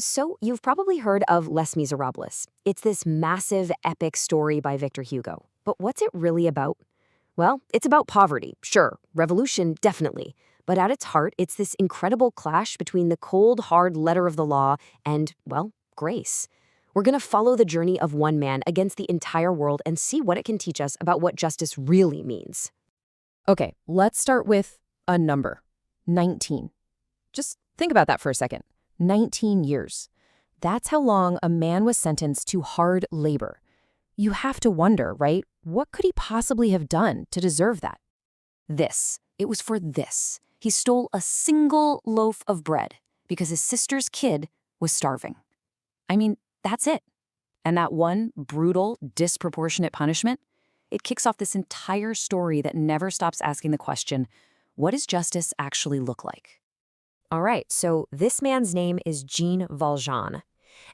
So, you've probably heard of Les Misérables. It's this massive, epic story by Victor Hugo. But what's it really about? Well, it's about poverty, sure, revolution, definitely. But at its heart, it's this incredible clash between the cold, hard letter of the law and, well, grace. We're going to follow the journey of one man against the entire world and see what it can teach us about what justice really means. Okay, let's start with a number. 19. Just think about that for a second. 19 years. That's how long a man was sentenced to hard labor. You have to wonder, right? What could he possibly have done to deserve that? This. It was for this. He stole a single loaf of bread because his sister's kid was starving. I mean, that's it. And that one brutal, disproportionate punishment, it kicks off this entire story that never stops asking the question, what does justice actually look like? All right, so this man's name is Jean Valjean.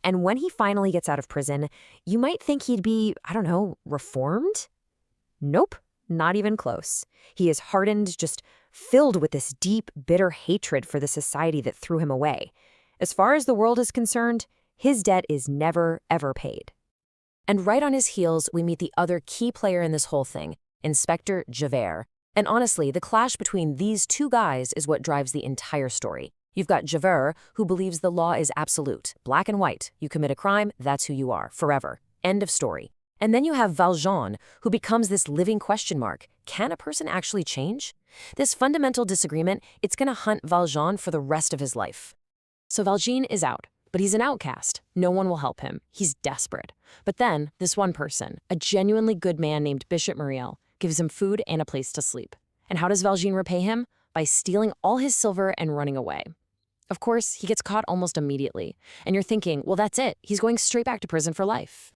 And when he finally gets out of prison, you might think he'd be, I don't know, reformed? Nope, not even close. He is hardened, just filled with this deep, bitter hatred for the society that threw him away. As far as the world is concerned, his debt is never, ever paid. And right on his heels, we meet the other key player in this whole thing, Inspector Javert. And honestly, the clash between these two guys is what drives the entire story. You've got Javert, who believes the law is absolute, black and white. You commit a crime, that's who you are, forever. End of story. And then you have Valjean, who becomes this living question mark. Can a person actually change? This fundamental disagreement, it's going to hunt Valjean for the rest of his life. So Valjean is out, but he's an outcast. No one will help him. He's desperate. But then, this one person, a genuinely good man named Bishop Muriel, gives him food and a place to sleep. And how does Valjean repay him? By stealing all his silver and running away. Of course, he gets caught almost immediately. And you're thinking, well, that's it. He's going straight back to prison for life.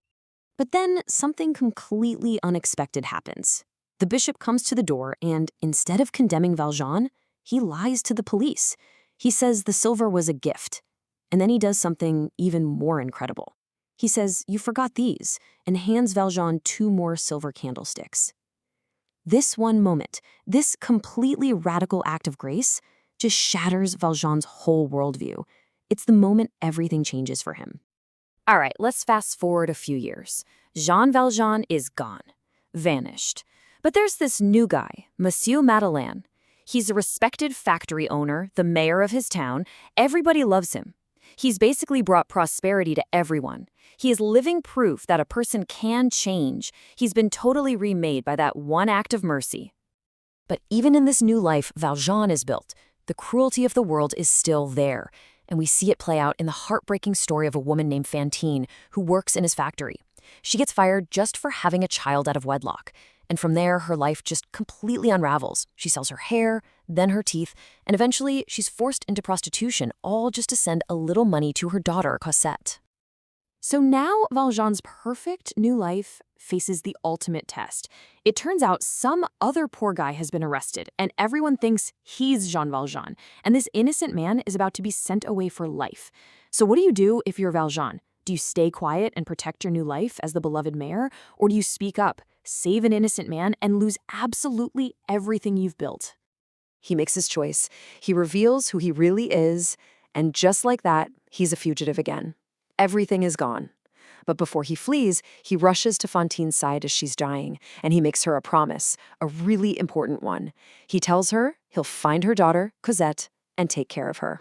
But then something completely unexpected happens. The bishop comes to the door and, instead of condemning Valjean, he lies to the police. He says the silver was a gift. And then he does something even more incredible. He says, you forgot these, and hands Valjean 2 more silver candlesticks. This one moment, this completely radical act of grace, just shatters Valjean's whole worldview. It's the moment everything changes for him. All right, let's fast forward a few years. Jean Valjean is gone, vanished. But there's this new guy, Monsieur Madeleine. He's a respected factory owner, the mayor of his town. Everybody loves him. He's basically brought prosperity to everyone. He is living proof that a person can change. He's been totally remade by that one act of mercy. But even in this new life Valjean is built, the cruelty of the world is still there. And we see it play out in the heartbreaking story of a woman named Fantine who works in his factory. She gets fired just for having a child out of wedlock. And from there, her life just completely unravels. She sells her hair, then her teeth, and eventually she's forced into prostitution, all just to send a little money to her daughter, Cosette. So now Valjean's perfect new life faces the ultimate test. It turns out some other poor guy has been arrested, and everyone thinks he's Jean Valjean, and this innocent man is about to be sent away for life. So what do you do if you're Valjean? Do you stay quiet and protect your new life as the beloved mayor, or do you speak up, save an innocent man, and lose absolutely everything you've built? He makes his choice. He reveals who he really is, and just like that, he's a fugitive again. Everything is gone. But before he flees, he rushes to Fantine's side as she's dying, and he makes her a promise, a really important one. He tells her he'll find her daughter, Cosette, and take care of her.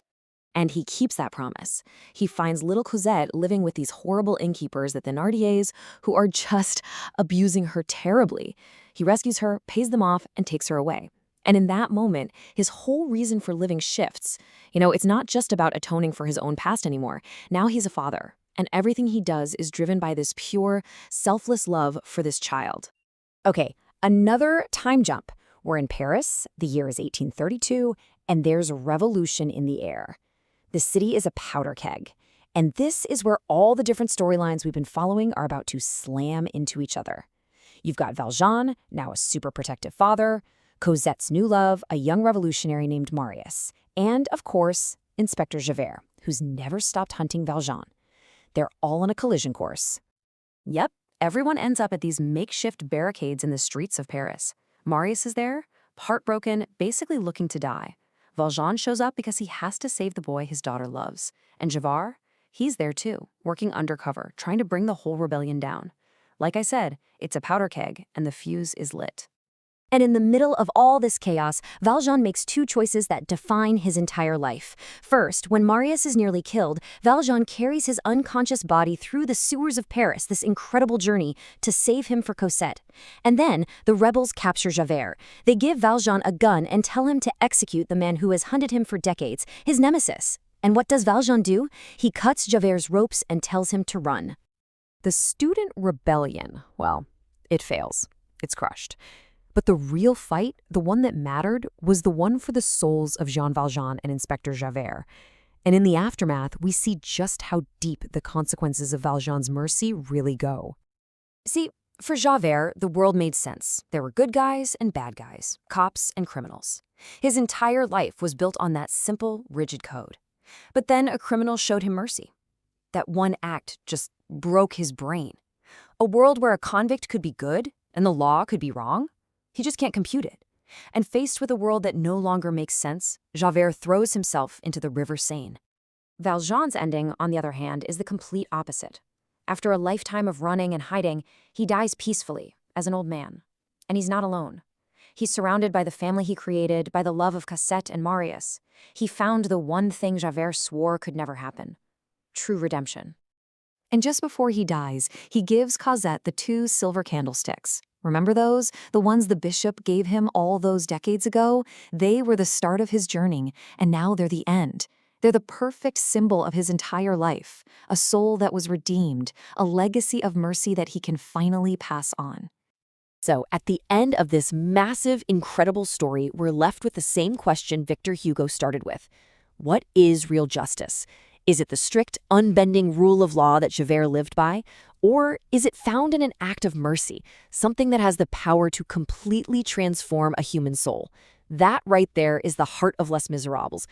And he keeps that promise. He finds little Cosette living with these horrible innkeepers at the Thénardiers who are just abusing her terribly. He rescues her, pays them off, and takes her away. And in that moment, his whole reason for living shifts. It's not just about atoning for his own past anymore. Now he's a father, and everything he does is driven by this pure, selfless love for this child. Okay, another time jump. We're in Paris, the year is 1832, and there's a revolution in the air. The city is a powder keg, and this is where all the different storylines we've been following are about to slam into each other. You've got Valjean, now a super protective father, Cosette's new love, a young revolutionary named Marius, and, of course, Inspector Javert, who's never stopped hunting Valjean. They're all on a collision course. Yep, everyone ends up at these makeshift barricades in the streets of Paris. Marius is there, heartbroken, basically looking to die. Valjean shows up because he has to save the boy his daughter loves. And Javert, He's there too, working undercover, trying to bring the whole rebellion down. Like I said, it's a powder keg, and the fuse is lit. And in the middle of all this chaos, Valjean makes two choices that define his entire life. First, when Marius is nearly killed, Valjean carries his unconscious body through the sewers of Paris, this incredible journey, to save him for Cosette. And then, the rebels capture Javert. They give Valjean a gun and tell him to execute the man who has hunted him for decades, his nemesis. And what does Valjean do? He cuts Javert's ropes and tells him to run. The student rebellion, well, it fails. It's crushed. But the real fight, the one that mattered, was the one for the souls of Jean Valjean and Inspector Javert. And in the aftermath, we see just how deep the consequences of Valjean's mercy really go. See, for Javert, the world made sense. There were good guys and bad guys, cops and criminals. His entire life was built on that simple, rigid code. But then a criminal showed him mercy. That one act just broke his brain. A world where a convict could be good and the law could be wrong? He just can't compute it. And faced with a world that no longer makes sense, Javert throws himself into the river Seine. Valjean's ending, on the other hand, is the complete opposite. After a lifetime of running and hiding, he dies peacefully, as an old man. And he's not alone. He's surrounded by the family he created, by the love of Cosette and Marius. He found the one thing Javert swore could never happen: true redemption. And just before he dies, he gives Cosette the 2 silver candlesticks. Remember those? The ones the bishop gave him all those decades ago? They were the start of his journey, and now they're the end. They're the perfect symbol of his entire life, a soul that was redeemed, a legacy of mercy that he can finally pass on. So, at the end of this massive, incredible story, we're left with the same question Victor Hugo started with. What is real justice? Is it the strict, unbending rule of law that Javert lived by? Or is it found in an act of mercy, something that has the power to completely transform a human soul? That right there is the heart of Les Misérables.